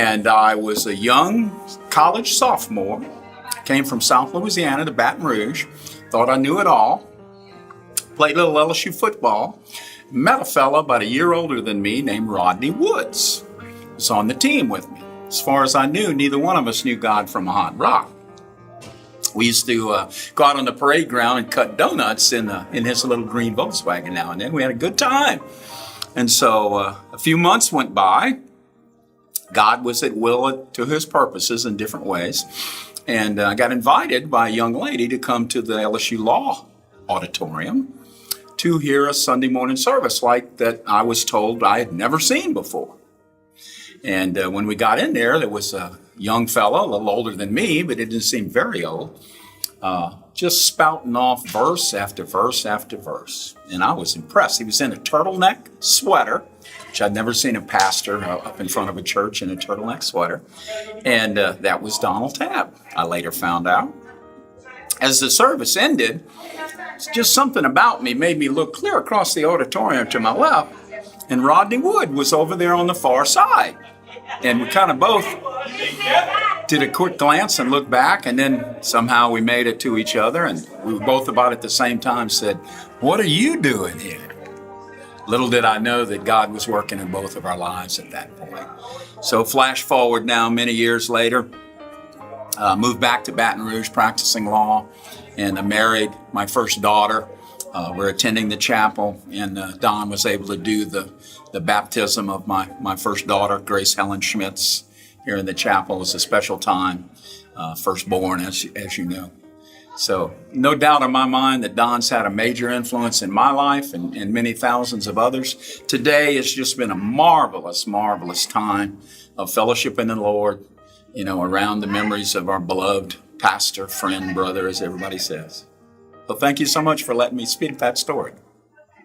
And I was a young college sophomore, came from South Louisiana to Baton Rouge, thought I knew it all, played a little LSU football, met a fella about a year older than me named Rodney Woods. He was on the team with me. As far as I knew, neither one of us knew God from a hot rock. We used to go out on the parade ground and cut donuts in his little green Volkswagen now and then. We had a good time. And so a few months went by. God was at will to his purposes in different ways. And I got invited by a young lady to come to the LSU Law Auditorium to hear a Sunday morning service like that I was told I had never seen before. And when we got in there was a young fellow, a little older than me, but it didn't seem very old, just spouting off verse after verse after verse. And I was impressed. He was in a turtleneck sweater, which I'd never seen a pastor up in front of a church in a turtleneck sweater. And that was Donald Tabb, I later found out. As the service ended, just something about me made me look clear across the auditorium to my left, and Rodney Wood was over there on the far side. And we kind of both did a quick glance and looked back, and then somehow we made it to each other, and we were both about at the same time said, "What are you doing here?" Little did I know that God was working in both of our lives at that point. So flash forward now many years later, moved back to Baton Rouge practicing law, and I married my first daughter. We're attending the chapel, and Don was able to do the baptism of my first daughter, Grace Helen Schmitz, here in the chapel. It was a special time, firstborn, as you know. So no doubt in my mind that Don's had a major influence in my life and many thousands of others. Today has just been a marvelous, marvelous time of fellowship in the Lord, around the memories of our beloved pastor, friend, brother, as everybody says. So thank you so much for letting me speak that story.